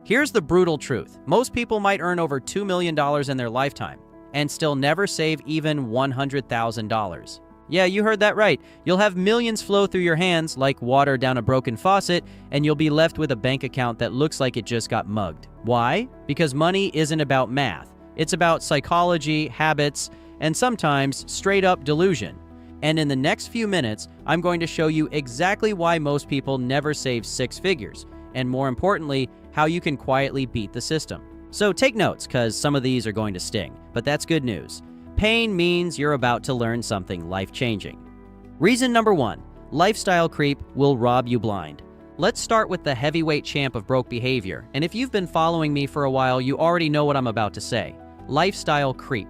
Here's the brutal truth. Most people might earn over $2 million in their lifetime and still never save even $100,000. Yeah, you heard that right. You'll have millions flow through your hands like water down a broken faucet, and you'll be left with a bank account that looks like it just got mugged. Why? Because money isn't about math. It's about psychology, habits, and sometimes straight-up delusion. And in the next few minutes, I'm going to show you exactly why most people never save six figures, and more importantly, how you can quietly beat the system. So take notes, because some of these are going to sting, but that's good news. Pain means you're about to learn something life-changing. Reason number 1, lifestyle creep will rob you blind. Let's start with the heavyweight champ of broke behavior, and if you've been following me for a while, you already know what I'm about to say. Lifestyle creep.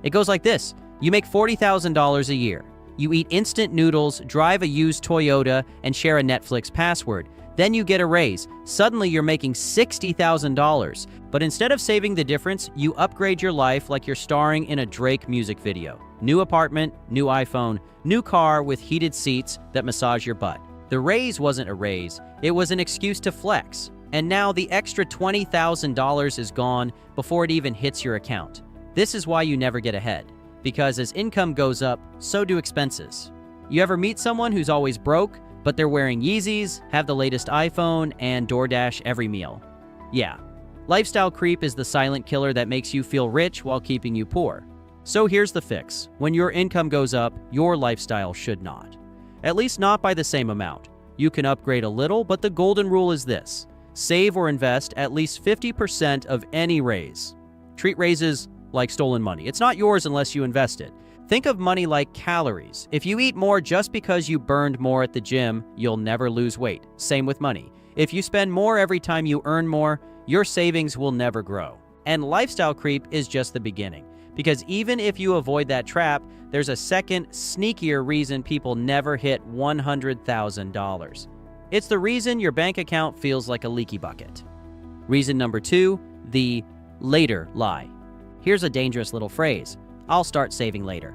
It goes like this. You make $40,000 a year. You eat instant noodles, drive a used Toyota, and share a Netflix password. Then you get a raise. Suddenly you're making $60,000. But instead of saving the difference, you upgrade your life like you're starring in a Drake music video. New apartment, new iPhone, new car with heated seats that massage your butt. The raise wasn't a raise, it was an excuse to flex. And now the extra $20,000 is gone before it even hits your account. This is why you never get ahead. Because as income goes up, so do expenses. You ever meet someone who's always broke, but they're wearing Yeezys, have the latest iPhone, and DoorDash every meal? Yeah. Lifestyle creep is the silent killer that makes you feel rich while keeping you poor. So here's the fix. When your income goes up, your lifestyle should not. At least not by the same amount. You can upgrade a little, but the golden rule is this. Save or invest at least 50% of any raise. Treat raises like stolen money. It's not yours unless you invest it. Think of money like calories. If you eat more just because you burned more at the gym, you'll never lose weight. Same with money. If you spend more every time you earn more, your savings will never grow. And lifestyle creep is just the beginning. Because even if you avoid that trap, there's a second, sneakier reason people never hit $100,000. It's the reason your bank account feels like a leaky bucket. Reason number 2, the later lie. Here's a dangerous little phrase. I'll start saving later.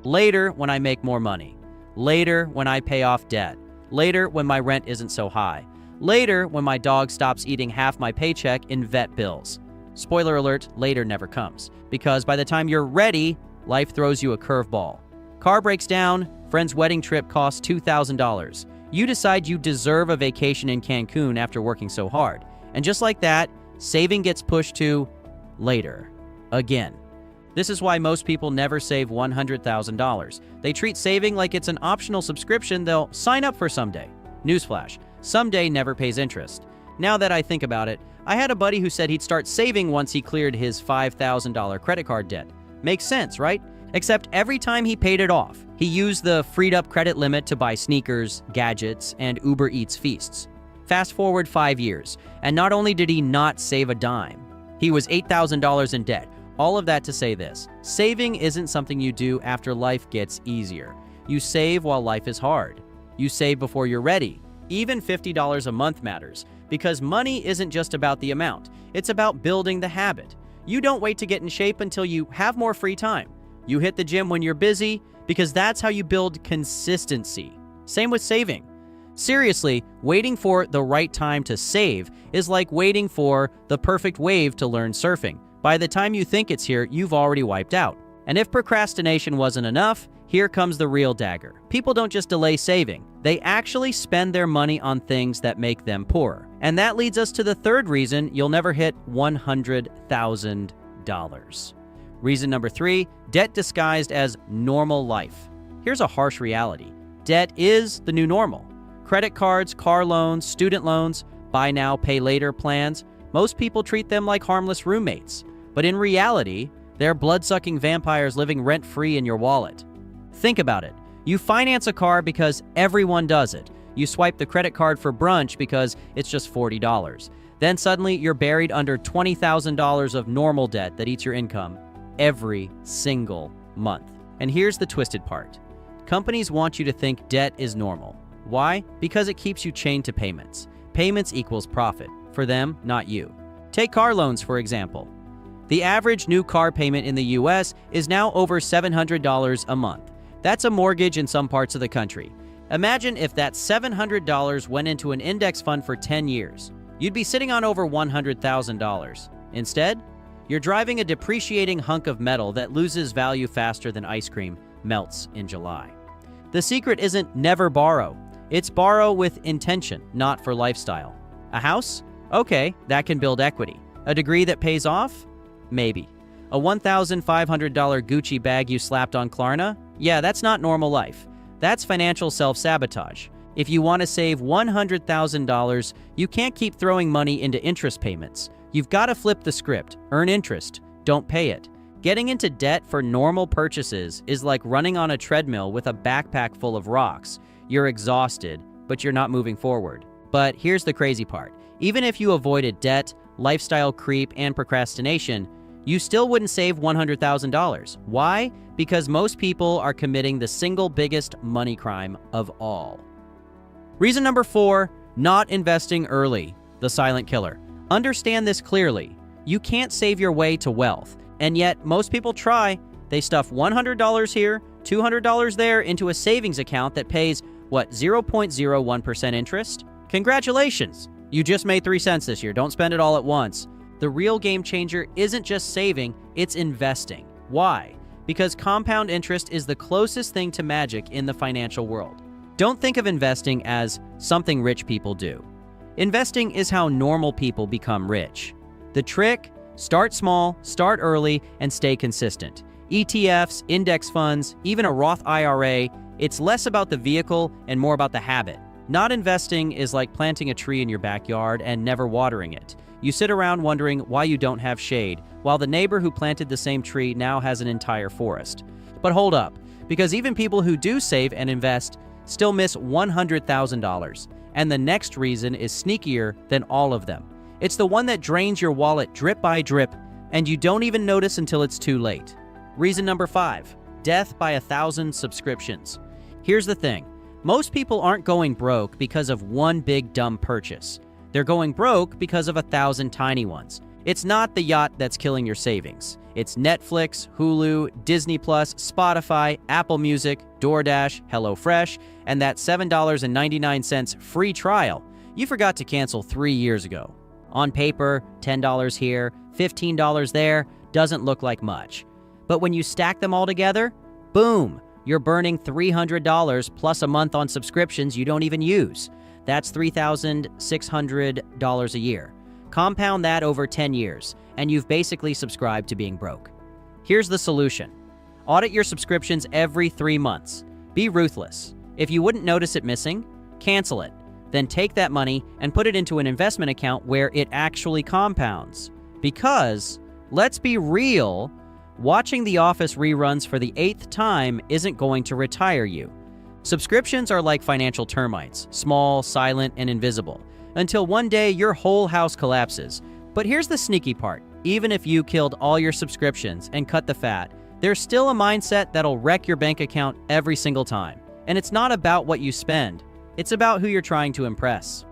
Later when I make more money. Later when I pay off debt. Later when my rent isn't so high. Later when my dog stops eating half my paycheck in vet bills. Spoiler alert, later never comes. Because by the time you're ready, life throws you a curveball. Car breaks down, friend's wedding trip costs $2,000. You decide you deserve a vacation in Cancun after working so hard. And just like that, saving gets pushed to later. Again. This is why most people never save $100,000. They treat saving like it's an optional subscription they'll sign up for someday. Newsflash, someday never pays interest. Now that I think about it, I had a buddy who said he'd start saving once he cleared his $5,000 credit card debt. Makes sense, right? Except every time he paid it off, he used the freed up credit limit to buy sneakers, gadgets, and Uber Eats feasts. Fast forward 5 years, and not only did he not save a dime, he was $8,000 in debt. All of that to say this, saving isn't something you do after life gets easier. You save while life is hard. You save before you're ready. Even $50 a month matters, because money isn't just about the amount. It's about building the habit. You don't wait to get in shape until you have more free time. You hit the gym when you're busy, because that's how you build consistency. Same with saving. Seriously, waiting for the right time to save is like waiting for the perfect wave to learn surfing. By the time you think it's here, you've already wiped out. And if procrastination wasn't enough, here comes the real dagger. People don't just delay saving. They actually spend their money on things that make them poorer. And that leads us to the third reason you'll never hit $100,000. Reason number 3, debt disguised as normal life. Here's a harsh reality. Debt is the new normal. Credit cards, car loans, student loans, buy now, pay later plans. Most people treat them like harmless roommates. But in reality, they're blood-sucking vampires living rent-free in your wallet. Think about it. You finance a car because everyone does it. You swipe the credit card for brunch because it's just $40. Then suddenly you're buried under $20,000 of normal debt that eats your income every single month. And here's the twisted part. Companies want you to think debt is normal. Why? Because it keeps you chained to payments. Payments equals profit. For them, not you. Take car loans, for example. The average new car payment in the US is now over $700 a month. That's a mortgage in some parts of the country. Imagine if that $700 went into an index fund for 10 years. you'd be sitting on over $100,000. Instead, you're driving a depreciating hunk of metal that loses value faster than ice cream melts in July. The secret isn't never borrow. It's borrow with intention, not for lifestyle. A house? Okay, that can build equity. A degree that pays off? Maybe. A $1,500 Gucci bag you slapped on Klarna? Yeah, that's not normal life. That's financial self-sabotage. If you want to save $100,000, you can't keep throwing money into interest payments. You've got to flip the script, earn interest, don't pay it. Getting into debt for normal purchases is like running on a treadmill with a backpack full of rocks. You're exhausted, but you're not moving forward. But here's the crazy part. Even if you avoided debt, lifestyle creep, and procrastination, you still wouldn't save $100,000. Why? Because most people are committing the single biggest money crime of all. Reason number 4, not investing early. The silent killer. Understand this clearly. You can't save your way to wealth, and yet most people try. They stuff $100 here, $200 there into a savings account that pays, 0.01% interest? Congratulations! You just made 3 cents this year. Don't spend it all at once. The real game changer isn't just saving, it's investing. Why? Because compound interest is the closest thing to magic in the financial world. Don't think of investing as something rich people do. Investing is how normal people become rich. The trick? Start small, start early, and stay consistent. ETFs, index funds, even a Roth IRA, it's less about the vehicle and more about the habit. Not investing is like planting a tree in your backyard and never watering it. You sit around wondering why you don't have shade, while the neighbor who planted the same tree now has an entire forest. But hold up, because even people who do save and invest still miss $100,000. And the next reason is sneakier than all of them. It's the one that drains your wallet drip by drip, and you don't even notice until it's too late. Reason number 5, death by 1,000 subscriptions. Here's the thing. Most people aren't going broke because of one big dumb purchase. They're going broke because of 1,000 tiny ones. It's not the yacht that's killing your savings. It's Netflix, Hulu, Disney+, Spotify, Apple Music, DoorDash, HelloFresh, and that $7.99 free trial you forgot to cancel 3 years ago. On paper, $10 here, $15 there, doesn't look like much. But when you stack them all together, boom, you're burning $300 plus a month on subscriptions you don't even use. That's $3,600 a year. Compound that over 10 years, and you've basically subscribed to being broke. Here's the solution. Audit your subscriptions every 3 months. Be ruthless. If you wouldn't notice it missing, cancel it. Then take that money and put it into an investment account where it actually compounds. Because, let's be real, watching The Office reruns for the 8th time isn't going to retire you. Subscriptions are like financial termites, small, silent, and invisible, until one day your whole house collapses. But here's the sneaky part. Even if you killed all your subscriptions and cut the fat, there's still a mindset that'll wreck your bank account every single time. And it's not about what you spend. It's about who you're trying to impress.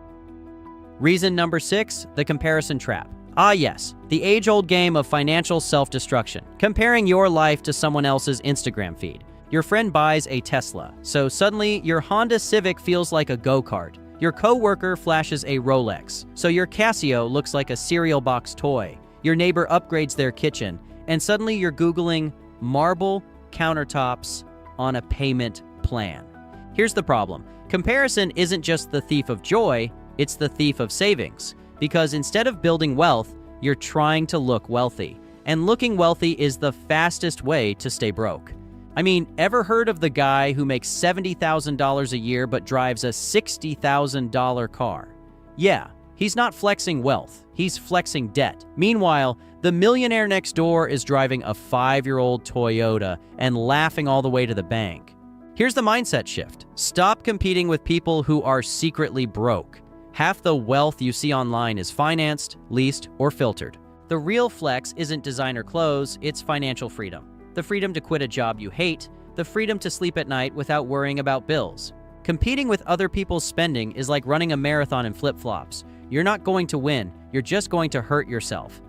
Reason number 6, the comparison trap. Ah yes, the age-old game of financial self-destruction, comparing your life to someone else's Instagram feed. Your friend buys a Tesla, so suddenly your Honda Civic feels like a go-kart. Your coworker flashes a Rolex, so your Casio looks like a cereal box toy. Your neighbor upgrades their kitchen, and suddenly you're Googling marble countertops on a payment plan. Here's the problem. Comparison isn't just the thief of joy, it's the thief of savings. Because instead of building wealth, you're trying to look wealthy. And looking wealthy is the fastest way to stay broke. I mean, ever heard of the guy who makes $70,000 a year but drives a $60,000 car? Yeah, he's not flexing wealth, he's flexing debt. Meanwhile, the millionaire next door is driving a 5-year-old Toyota and laughing all the way to the bank. Here's the mindset shift. Stop competing with people who are secretly broke. Half the wealth you see online is financed, leased, or filtered. The real flex isn't designer clothes, it's financial freedom. The freedom to quit a job you hate, the freedom to sleep at night without worrying about bills. Competing with other people's spending is like running a marathon in flip-flops. You're not going to win, you're just going to hurt yourself.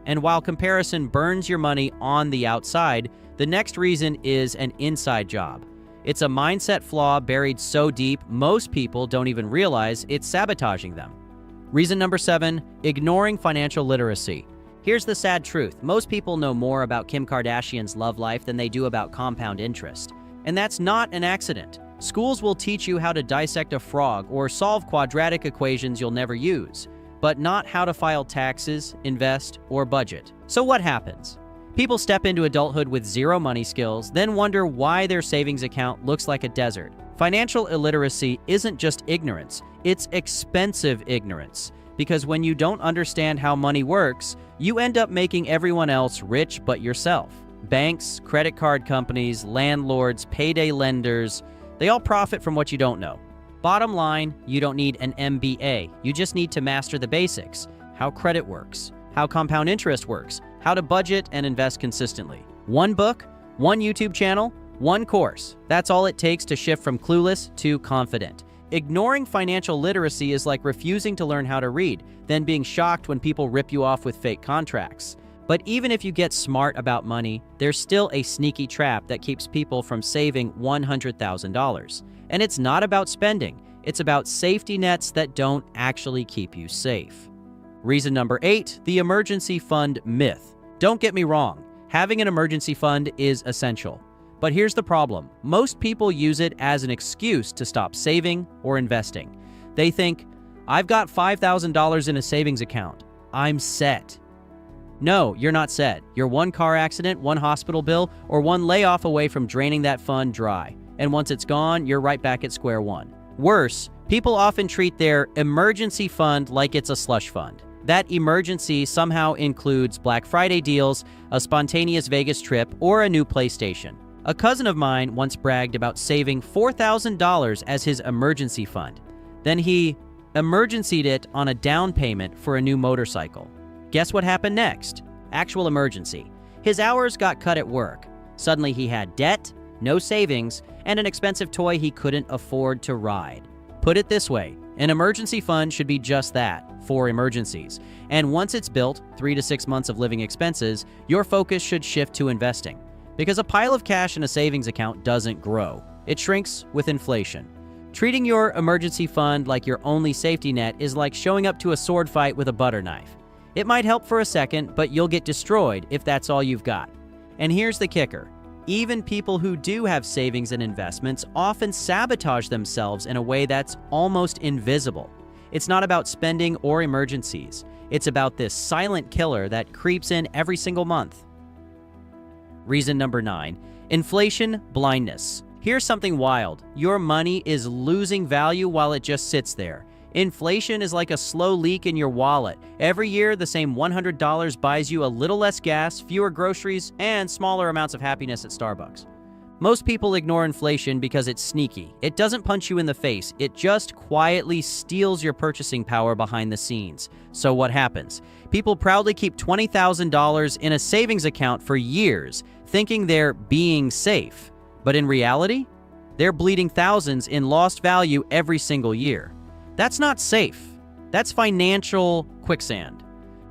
And while comparison burns your money on the outside, the next reason is an inside job. It's a mindset flaw buried so deep, most people don't even realize it's sabotaging them. Reason number 7, ignoring financial literacy. Here's the sad truth. Most people know more about Kim Kardashian's love life than they do about compound interest. And that's not an accident. Schools will teach you how to dissect a frog or solve quadratic equations you'll never use, but not how to file taxes, invest, or budget. So what happens? People step into adulthood with zero money skills, then wonder why their savings account looks like a desert. Financial illiteracy isn't just ignorance, it's expensive ignorance. Because when you don't understand how money works, you end up making everyone else rich but yourself. Banks, credit card companies, landlords, payday lenders, they all profit from what you don't know. Bottom line, you don't need an MBA. You just need to master the basics: how credit works, how compound interest works, how to budget and invest consistently. One book, one YouTube channel, one course. That's all it takes to shift from clueless to confident. Ignoring financial literacy is like refusing to learn how to read, then being shocked when people rip you off with fake contracts. But even if you get smart about money, there's still a sneaky trap that keeps people from saving $100,000. And it's not about spending, it's about safety nets that don't actually keep you safe. Reason number 8, the emergency fund myth. Don't get me wrong, having an emergency fund is essential. But here's the problem. Most people use it as an excuse to stop saving or investing. They think, I've got $5,000 in a savings account. I'm set. No, you're not set. You're one car accident, one hospital bill, or one layoff away from draining that fund dry. And once it's gone, you're right back at square one. Worse, people often treat their emergency fund like it's a slush fund. That emergency somehow includes Black Friday deals, a spontaneous Vegas trip, or a new PlayStation. A cousin of mine once bragged about saving $4,000 as his emergency fund. Then he emergencied it on a down payment for a new motorcycle. Guess what happened next? Actual emergency. His hours got cut at work. Suddenly he had debt, no savings, and an expensive toy he couldn't afford to ride. Put it this way, an emergency fund should be just that, for emergencies. And once it's built, 3 to 6 months of living expenses, your focus should shift to investing. Because a pile of cash in a savings account doesn't grow. It shrinks with inflation. Treating your emergency fund like your only safety net is like showing up to a sword fight with a butter knife. It might help for a second, but you'll get destroyed if that's all you've got. And here's the kicker. Even people who do have savings and investments often sabotage themselves in a way that's almost invisible. It's not about spending or emergencies. It's about this silent killer that creeps in every single month. Reason number 9, inflation blindness. Here's something wild. Your money is losing value while it just sits there. Inflation is like a slow leak in your wallet. Every year, the same $100 buys you a little less gas, fewer groceries, and smaller amounts of happiness at Starbucks. Most people ignore inflation because it's sneaky. It doesn't punch you in the face. It just quietly steals your purchasing power behind the scenes. So what happens? People proudly keep $20,000 in a savings account for years, thinking they're being safe. But in reality, they're bleeding thousands in lost value every single year. That's not safe. That's financial quicksand.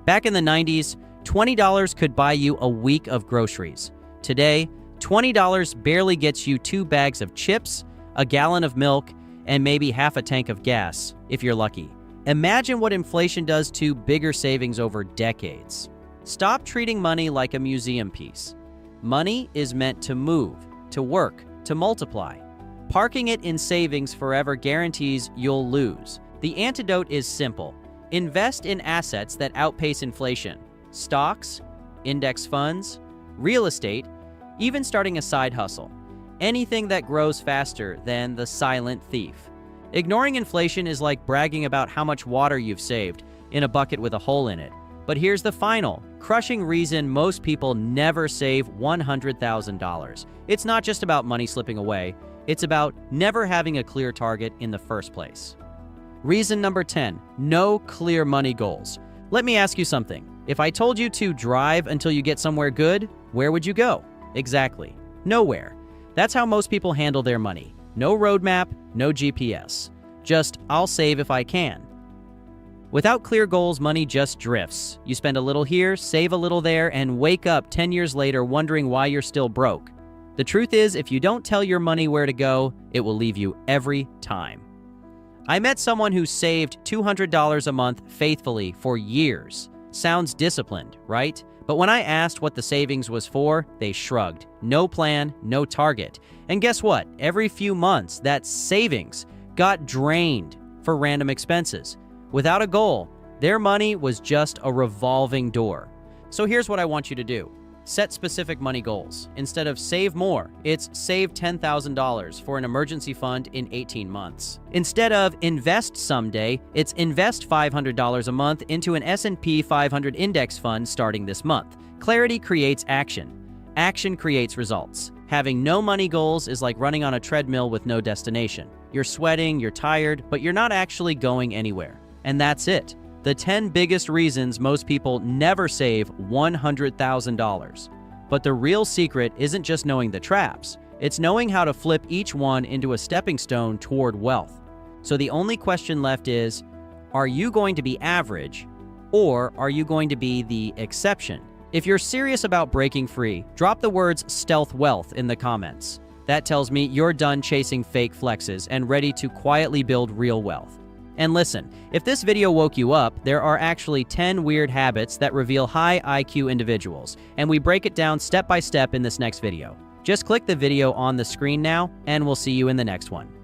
Back in the 90s, $20 could buy you a week of groceries. Today, $20 barely gets you 2 bags of chips, a gallon of milk, and maybe half a tank of gas, if you're lucky. Imagine what inflation does to bigger savings over decades. Stop treating money like a museum piece. Money is meant to move, to work, to multiply. Parking it in savings forever guarantees you'll lose. The antidote is simple. Invest in assets that outpace inflation. Stocks, index funds, real estate, even starting a side hustle. Anything that grows faster than the silent thief. Ignoring inflation is like bragging about how much water you've saved in a bucket with a hole in it. But here's the final, crushing reason most people never save $100,000. It's not just about money slipping away. It's about never having a clear target in the first place. Reason number 10, no clear money goals. Let me ask you something. If I told you to drive until you get somewhere good, where would you go? Exactly. Nowhere. That's how most people handle their money. No roadmap, no GPS. Just, I'll save if I can. Without clear goals, money just drifts. You spend a little here, save a little there, and wake up 10 years later wondering why you're still broke. The truth is, if you don't tell your money where to go, it will leave you every time. I met someone who saved $200 a month faithfully for years. Sounds disciplined, right? But when I asked what the savings was for, they shrugged. No plan, no target. And guess what? Every few months, that savings got drained for random expenses. Without a goal, their money was just a revolving door. So here's what I want you to do. Set specific money goals. Instead of save more, it's save $10,000 for an emergency fund in 18 months. Instead of invest someday, it's invest $500 a month into an S&P 500 index fund starting this month. Clarity creates action. Action creates results. Having no money goals is like running on a treadmill with no destination. You're sweating, you're tired, but you're not actually going anywhere. And that's it. The 10 biggest reasons most people never save $100,000. But the real secret isn't just knowing the traps, it's knowing how to flip each one into a stepping stone toward wealth. So the only question left is, are you going to be average, or are you going to be the exception? If you're serious about breaking free, drop the words stealth wealth in the comments. That tells me you're done chasing fake flexes and ready to quietly build real wealth. And listen, if this video woke you up, there are actually 10 weird habits that reveal high IQ individuals, and we break it down step by step in this next video. Just click the video on the screen now, and we'll see you in the next one.